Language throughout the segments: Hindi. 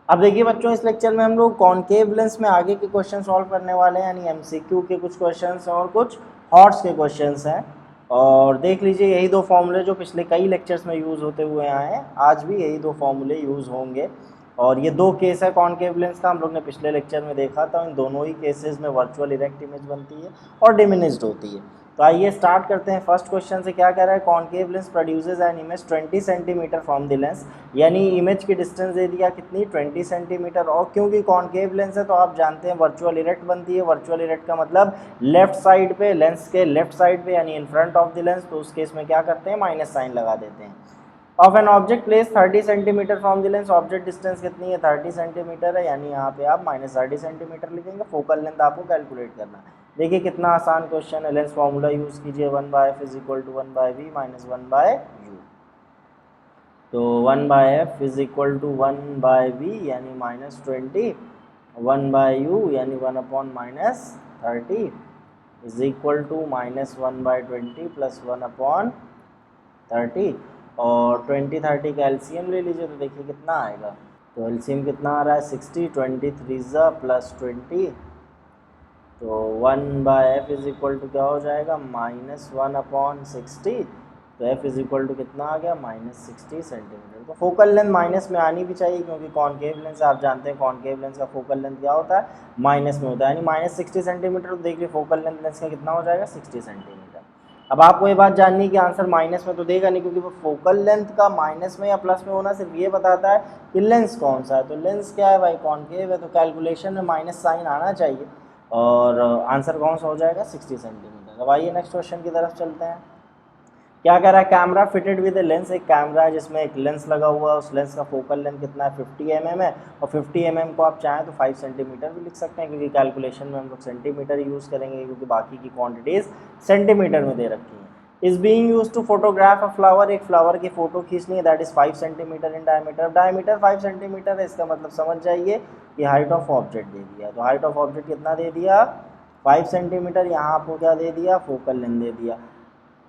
अब देखिए बच्चों, इस लेक्चर में हम लोग कॉनकेव लेंस में आगे के क्वेश्चन सॉल्व करने वाले हैं, यानी एमसीक्यू के कुछ क्वेश्चंस और कुछ हॉट्स के क्वेश्चंस हैं। और देख लीजिए, यही दो फॉर्मूले जो पिछले कई लेक्चर्स में यूज़ होते हुए आए हैं, आज भी यही दो फॉर्मूले यूज़ होंगे। और ये दो केस है कॉनकेव लेंस का, हम लोग ने पिछले लेक्चर में देखा था। इन दोनों ही केसेस में वर्चुअल इरेक्ट इमेज बनती है और डिमिनिश्ड होती है। तो आइए स्टार्ट करते हैं। फर्स्ट क्वेश्चन से क्या कह रहा है, concave lens produces an image 20 centimetre from the lens, यानी इमेज की डिस्टेंस दे दिया कितनी, 20 सेंटीमीटर। और क्योंकि कॉनकेव लेंस है तो आप जानते हैं वर्चुअल इरेक्ट बनती है। वर्चुअल इरेक्ट का मतलब लेफ्ट साइड पे, लेंस के लेफ्ट साइड पे यानी in front of the lens, तो उस केस में क्या करते हैं, माइनस साइन लगा देते हैं। Of an object place 30 centimetre from the lens, object distance कितनी है, 30 सेंटीमीटर है, यानी यहाँ पे आप -30 सेंटीमीटर लिखेंगे। फोकल लेंथ आपको कैलकुलेट करना है। देखिए कितना आसान क्वेश्चन है। लेंस फॉर्मूला यूज कीजिए, 1/f is equal to 1/v minus 1/u। तो 1/f is equal to 1/v यानी -20, 1/u यानी 1/-30 इज इक्वल टू -1/20 प्लस 1/30। और 20 30 का एलसीएम ले लीजिए तो देखिए कितना आएगा। तो एलसीएम कितना आ रहा है, 60, 23 प्लस 20, तो 1/f इज इक्वल टू क्या हो जाएगा, -1/60। तो f इज इक्वल टू कितना आ गया, -60 सेंटीमीटर। तो फोकल लेंथ माइनस में आनी भी चाहिए, क्योंकि कॉनकेव लेंस आप जानते हैं कॉनकेव लेंस का फोकल लेंथ क्या होता है, माइनस में होता है, यानी -60 सेंटीमीटर। तो देखिए फोकल लेंथ लेंस का कितना हो जाएगा, 60 सेंटीमीटर। अब आपको ये बात जाननी कि आंसर माइनस में तो देगा नहीं, क्योंकि वो फोकल लेंथ का माइनस में या प्लस में होना सिर्फ ये बताता है कि लेंस कौन सा है। तो लेंस क्या है भाई, कॉनकेव है, तो कैलकुलेशन में माइनस साइन आना चाहिए। और आंसर कौन सा हो जाएगा, 60 सेंटीमीटर। अब आइए नेक्स्ट क्वेश्चन की तरफ चलते हैं। क्या कह रहा है, camera fitted with a lens, एक कैमरा है जिसमें एक लेंस लगा हुआ है, उस लेंस का फोकल लेंथ कितना है, 50 mm है। और 50 mm को आप चाहें तो 5 सेंटीमीटर भी लिख सकते हैं, क्योंकि कैलकुलेशन में हम लोग सेंटीमीटर यूज़ करेंगे, क्योंकि बाकी की क्वांटिटीज़ सेंटीमीटर में दे रखी हैं। Is being used to photograph a flower, एक फ्लावर की फोटो खींचनी है, that is 5 centimetre in diameter. Diameter 5 centimetre है, इसका मतलब समझ जाइए कि हाइट ऑफ ऑब्जेक्ट दे दिया। तो हाइट ऑफ ऑब्जेक्ट कितना दे दिया, 5 सेंटीमीटर। यहाँ आपको क्या दे दिया, फोकल लेंथ दे दिया।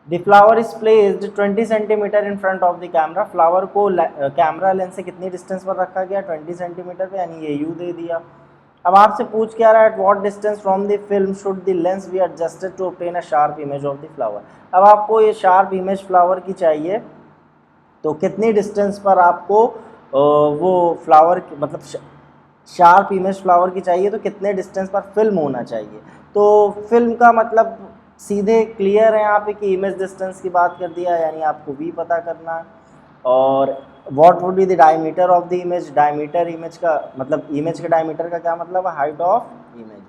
The flower is placed 20 centimetre in front of the camera, flower को कैमरा लेंस से कितनी डिस्टेंस पर रखा गया, 20 सेंटीमीटर पे, यानी ये यू दे दिया। अब आपसे पूछ क्या रहा है, at what distance from the film should the lens be adjusted to obtain a sharp image of the flower. अब आपको ये शार्प इमेज फ्लावर की चाहिए, तो कितनी डिस्टेंस पर आपको वो फ्लावर मतलब शार्प इमेज फ्लावर की चाहिए, तो कितने डिस्टेंस पर फिल्म होना चाहिए। तो फिल्म का मतलब सीधे क्लियर है यहाँ पे कि इमेज डिस्टेंस की बात कर दिया, यानी आपको v पता करना है। और what would be the diameter of the image, diameter image का मतलब, इमेज के डायमीटर का क्या मतलब है, हाइट ऑफ इमेज।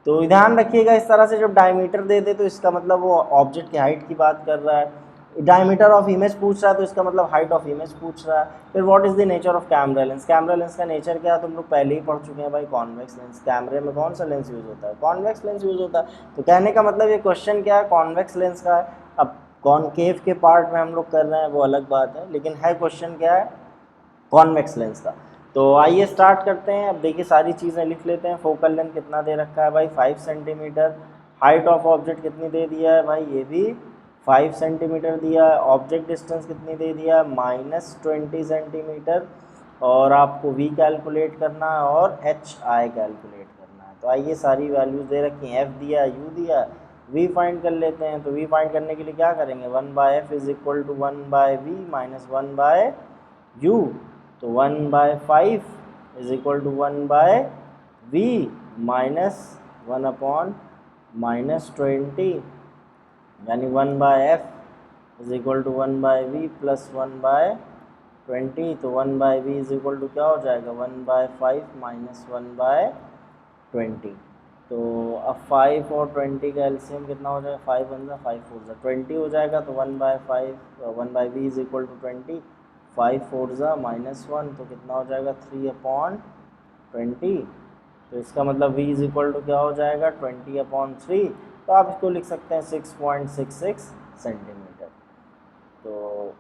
तो ध्यान रखिएगा, इस तरह से जब डायमीटर दे दे तो इसका मतलब वो ऑब्जेक्ट की हाइट की बात कर रहा है। डायमीटर ऑफ इमेज पूछ रहा है तो इसका मतलब हाइट ऑफ इमेज पूछ रहा है। फिर what is the nature of camera lens, camera lens का नेचर क्या है, तुम लोग पहले ही पढ़ चुके हैं भाई, कॉन्वेक्स लेंस। कैमरे में कौन सा लेंस यूज होता है, कॉन्वेक्स लेंस यूज होता है। तो कहने का मतलब ये क्वेश्चन क्या है, कॉन्वेक्स लेंस का है। अब कॉनकेव के पार्ट में हम लोग कर रहे हैं वो अलग बात है, लेकिन है क्वेश्चन क्या है, कॉन्वेक्स लेंस का। तो आइए स्टार्ट करते हैं। अब देखिए सारी चीज़ें लिख लेते हैं। फोकल लेंथ कितना दे रखा है भाई, 5 सेंटीमीटर। हाइट ऑफ ऑब्जेक्ट कितनी दे दिया है भाई, ये भी 5 सेंटीमीटर दिया है। ऑब्जेक्ट डिस्टेंस कितनी दे दिया है, -20 सेंटीमीटर। और आपको v कैलकुलेट करना है और hi कैलकुलेट करना है। तो आइए सारी वैल्यूज़ दे रखी हैं, f दिया, u दिया, v फाइंड कर लेते हैं। तो v फाइंड करने के लिए क्या करेंगे, 1/f is equal to 1/v minus 1/u। तो 1/5 is equal to 1/v minus 1/-20, यानी 1/f is equal to 1/v plus 1/20। तो 1/v इज इक्वल टू क्या हो जाएगा, 1/5 माइनस 1/20। तो अब 5 और 20 का एलसीएम कितना हो जाएगा, 5 1 जा 5 4 जा 20 हो जाएगा। तो 1/5 1/v इज इक्वल टू 20, 5 4 जा -1, तो कितना हो जाएगा 3/20। तो इसका मतलब v इज इक्वल टू क्या हो जाएगा, 20/3। तो आप इसको लिख सकते हैं 6.66 सेंटीमीटर। तो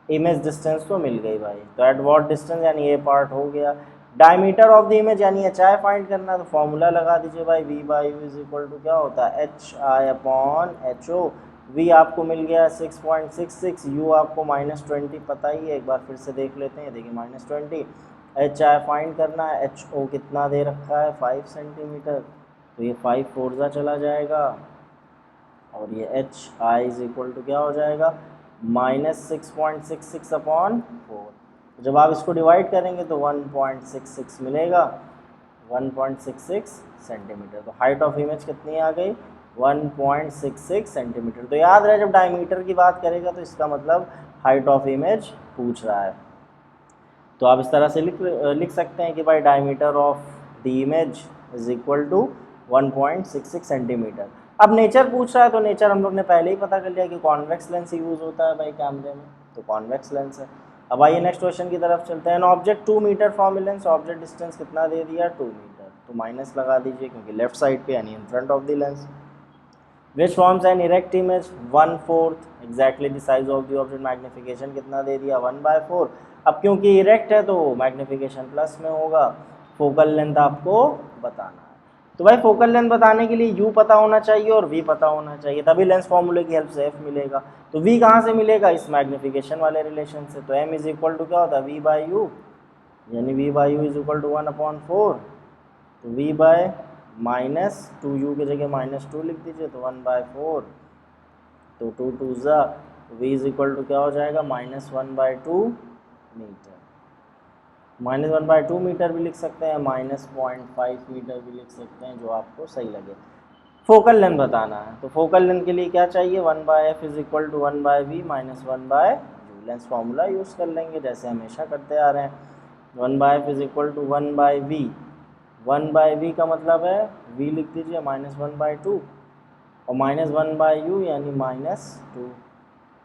इमेज डिस्टेंस तो मिल गई भाई। तो एट व्हाट डिस्टेंस, यानी ये पार्ट हो गया। डायमीटर ऑफ द इमेज यानी HI फाइंड करना है, तो फॉर्मूला लगा दीजिए भाई, v/u इज इक्वल टू क्या होता है, HI/HO। v आपको मिल गया 6.66, u आपको -20 पता ही है, एक बार फिर से देख लेते हैं। देखिए -20, एच आई फाइंड करना है, एच ओ कितना दे रखा है 5 सेंटीमीटर, तो ये 5 फोर्जा चला जाएगा और ये H I is equal to क्या हो जाएगा -6.66 अपॉन 4। जब आप इसको डिवाइड करेंगे तो 1.66 मिलेगा, 1.66 सेंटीमीटर। तो हाइट ऑफ इमेज कितनी आ गई 1.66 सेंटीमीटर। तो याद रहे जब डायमीटर की बात करेगा तो इसका मतलब हाइट ऑफ इमेज पूछ रहा है। तो आप इस तरह से लिख सकते हैं कि भाई diameter of the image is equal to 1.66 centimetre. अब नेचर पूछ रहा है तो नेचर हम लोग ने पहले ही पता कर लिया कि कॉन्वेक्स लेंस यूज़ होता है भाई कैमरे में, तो कॉन्वेक्स लेंस है। अब आइए नेक्स्ट क्वेश्चन की तरफ चलते हैं। Object 2 metre from lens, object distance कितना दे दिया 2 मीटर, तो माइनस लगा दीजिए क्योंकि लेफ्ट साइड पे यानी in front of the lens. Which forms an erect image 1/4 exactly the size of the object, magnification कितना दे दिया 1/4। अब क्योंकि इरेक्ट है तो मैग्निफिकेशन प्लस में होगा। फोकल लेंथ आपको बताना है, तो भाई फोकल लेंथ बताने के लिए यू पता होना चाहिए और वी पता होना चाहिए, तभी लेंस फॉर्मूले की हेल्प से एफ मिलेगा। तो वी कहाँ से मिलेगा इस मैग्निफिकेशन वाले रिलेशन से, तो एम इज इक्वल टू क्या होता है वी बाई यू, यानी V by U is equal to 1/4। तो वी बाय -2, यू की जगह -2 लिख दीजिए, तो 1/4, तो 2 2 ज़ा, वी इज इक्वल टू क्या हो जाएगा -1/2 मीटर। -1/2 मीटर भी लिख सकते हैं, -0.5 मीटर भी लिख सकते हैं, जो आपको सही लगे। फोकल लेंथ बताना है, तो फोकल लेंथ के लिए क्या चाहिए 1/f is equal to 1/v minus 1/u। Lens formula use कर लेंगे जैसे हमेशा करते आ रहे हैं। 1/f is equal to 1/v, 1/v का मतलब है v लिख दीजिए -1/2 और -1/u यानी -2,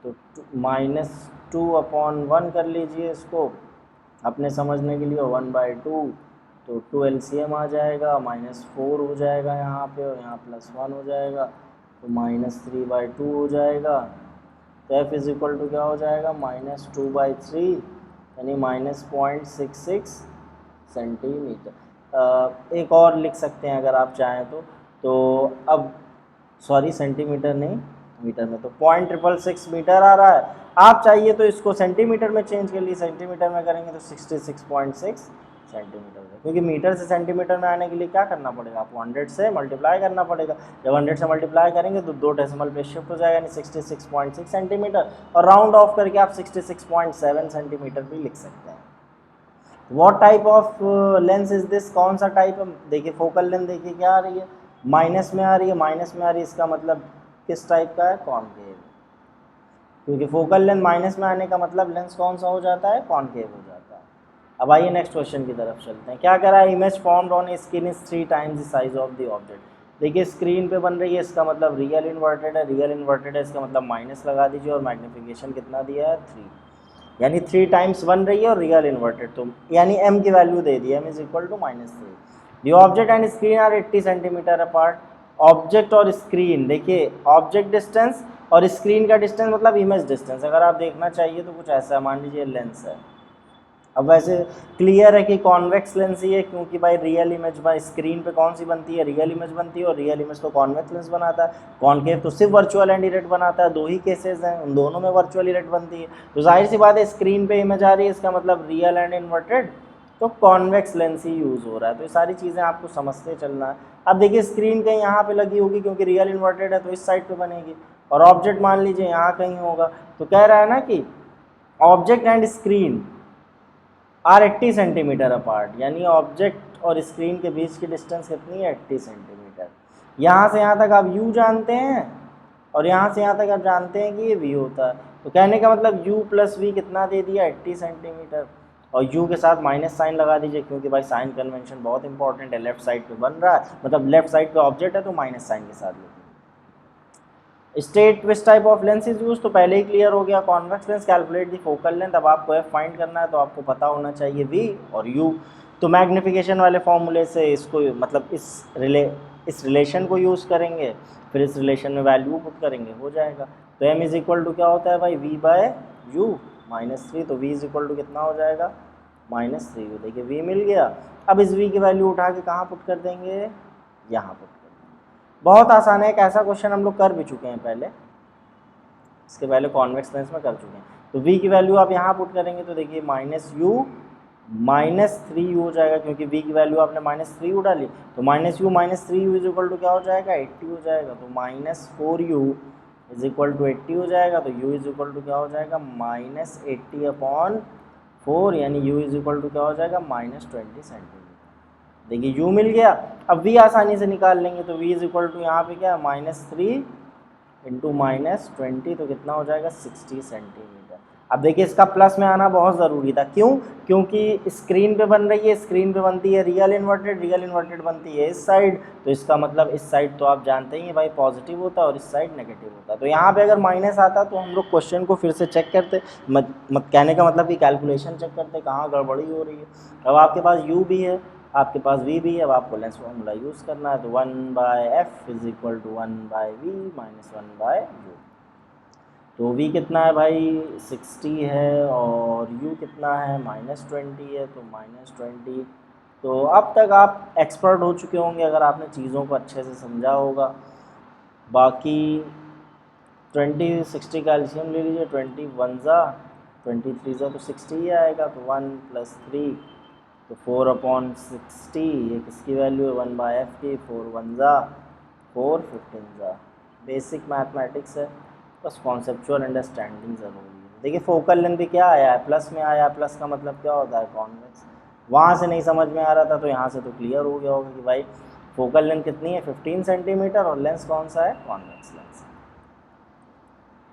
तो -2/1 कर लीजिए इसको अपने समझने के लिए, 1/2, तो 2 LCM आ जाएगा, -4 हो जाएगा यहाँ पे और यहाँ +1 हो जाएगा, तो -3/2 हो जाएगा। तो f इज इक्वल टू क्या हो जाएगा -2/3 यानी -0.66 सेंटीमीटर। एक और लिख सकते हैं अगर आप चाहें तो अब सॉरी सेंटीमीटर नहीं मीटर में, तो 0.666 मीटर आ रहा है। आप चाहिए तो इसको सेंटीमीटर में चेंज कर लिए, सेंटीमीटर में करेंगे तो 66.6 सेंटीमीटर है, क्योंकि मीटर से सेंटीमीटर में आने के लिए क्या करना पड़ेगा आपको 100 से मल्टीप्लाई करना पड़ेगा। जब 100 से मल्टीप्लाई करेंगे तो 2 डेसिमल पे शिफ्ट हो जाएगा यानी 66.6 सेंटीमीटर, और राउंड ऑफ करके आप 66.7 सेंटीमीटर भी लिख सकते हैं। What type of lens is this, कौन सा टाइप है, देखिए फोकल लेंथ देखिए क्या आ रही है माइनस में आ रही है, माइनस में आ रही है, इसका मतलब किस टाइप का है कॉनकेव, क्योंकि फोकल लेंथ माइनस में आने का मतलब लेंस कौन सा हो जाता है कॉनकेव हो जाता है। अब आइए नेक्स्ट क्वेश्चन की तरफ चलते हैं। क्या करा है image formed on A screen is 3 times the size of the object. देखिए स्क्रीन पे बन रही है, इसका मतलब रियल इन्वर्टेड है, रियल इन्वर्टेड है इसका मतलब माइनस लगा दीजिए और मैग्निफिकेशन कितना दिया है 3, यानी 3 टाइम्स बन रही है और रियल इन्वर्टेड, तो यानी m की वैल्यू दे दी, m is equal to -3। The object and screen are 80 centimetre apart. Object और स्क्रीन, देखिए ऑब्जेक्ट डिस्टेंस और स्क्रीन का डिस्टेंस मतलब इमेज डिस्टेंस, अगर आप देखना चाहिए तो कुछ ऐसा मान लीजिए लेंस है। अब वैसे क्लियर है कि कॉन्वेक्स लेंस ही है, क्योंकि भाई रियल इमेज भाई स्क्रीन पे कौन सी बनती है रियल इमेज बनती है, और रियल इमेज तो कॉन्वेक्स लेंस बनाता है, कॉनकेव तो सिर्फ वर्चुअल एंड इरेक्ट बनाता है। 2 ही केसेस हैं, उन दोनों में वर्चुअल इरेक्ट बनती है, तो जाहिर सी बात है स्क्रीन पे इमेज आ रही है, इसका मतलब रियल एंड इन्वर्टेड, तो कॉन्वेक्स लेंस ही यूज़ हो रहा है। तो ये सारी चीज़ें आपको समझते चलना है। अब देखिए स्क्रीन कहीं यहाँ पे लगी होगी क्योंकि रियल इन्वर्टेड है तो इस साइड पे बनेगी, और ऑब्जेक्ट मान लीजिए यहाँ कहीं होगा, तो कह रहा है ना कि object and screen are 80 centimetre apart, यानी ऑब्जेक्ट और स्क्रीन के बीच की डिस्टेंस कितनी है 80 सेंटीमीटर। यहाँ से यहाँ तक आप u जानते हैं और यहाँ से यहाँ तक आप जानते हैं कि ये v होता है, तो कहने का मतलब u प्लस v कितना दे दिया 80 सेंटीमीटर, और u के साथ माइनस साइन लगा दीजिए क्योंकि भाई साइन कन्वेंशन बहुत इंपॉर्टेंट है, लेफ्ट साइड पे बन रहा है मतलब लेफ्ट साइड पे ऑब्जेक्ट है तो माइनस साइन के साथ लिखिए। State which type of lens is use, तो पहले ही क्लियर हो गया convex lens. Calculate the focal length, अब आपको एफ फाइंड करना है तो आपको पता होना चाहिए v और u, तो मैग्निफिकेशन वाले फॉर्मूले से इसको मतलब इस रिलेशन को यूज़ करेंगे, फिर इस रिलेशन में वैल्यू पुट करेंगे, हो जाएगा। तो m इज इक्वल टू क्या होता है भाई v/u -3, तो v इज इक्वल टू कितना हो जाएगा -3। देखिए v मिल गया, अब इस v की वैल्यू उठा के कहाँ पुट कर देंगे, यहाँ पुट। बहुत आसान है, एक ऐसा क्वेश्चन हम लोग कर भी चुके हैं पहले, इसके पहले कॉन्वेक्स लेंस में कर चुके हैं। तो v की वैल्यू आप यहाँ पुट करेंगे तो देखिए -3u हो जाएगा, क्योंकि v की वैल्यू आपने -3u डाली, तो -u -3u is equal to क्या हो जाएगा 80 हो जाएगा। तो -4u इज इक्वल टू 80 हो जाएगा। तो u इज इक्वल टू क्या हो जाएगा -80/4, यानी u इज इक्वल टू क्या हो जाएगा -20 सेंटीमीटर। देखिए u मिल गया। अब v आसानी से निकाल लेंगे, तो v इज इक्वल टू यहाँ पे क्या है -3 इंटू -20, तो कितना हो जाएगा 60 सेंटीमीटर। अब देखिए इसका प्लस में आना बहुत ज़रूरी था, क्यों? क्योंकि स्क्रीन पे बन रही है, स्क्रीन पे बनती है रियल इन्वर्टेड बनती है इस साइड, तो इसका मतलब इस साइड तो आप जानते ही हैं भाई पॉजिटिव होता है और इस साइड नेगेटिव होता है। तो यहाँ पे अगर माइनस आता तो हम लोग क्वेश्चन को फिर से चेक करते, मत कहने का मतलब कि कैलकुलेशन चेक करते कहाँ गड़बड़ी हो रही है। अब आपके पास u भी है, आपके पास v भी है, अब आपको लेंस फॉर्मूला यूज़ करना है। तो 1/f is equal to 1/v minus 1/u। तो v कितना है भाई 60 है और u कितना है -20 है, तो -20। तो अब तक आप एक्सपर्ट हो चुके होंगे अगर आपने चीज़ों को अच्छे से समझा होगा। बाकी 20 60 का एलसीएम ले लीजिए, 20 1 ज़ा 23 ज़ा तो 60 ही आएगा। तो 1 + 3 तो 4/60, ये किसकी वैल्यू है 1/f की, 4 1 ज़ा 4 15 ज़ा। बेसिक मैथमेटिक्स है, बस कॉन्सेप्चुअल अंडरस्टैंडिंग ज़रूरी है। देखिए फोकल लेंथ भी क्या आया है, प्लस में आया है, प्लस का मतलब क्या होता है कॉन्वेक्स। वहाँ से नहीं समझ में आ रहा था तो यहाँ से तो क्लियर हो गया होगा कि भाई फोकल लेंथ कितनी है 15 सेंटीमीटर और लेंस कौन सा है कॉन्वेक्स लेंस।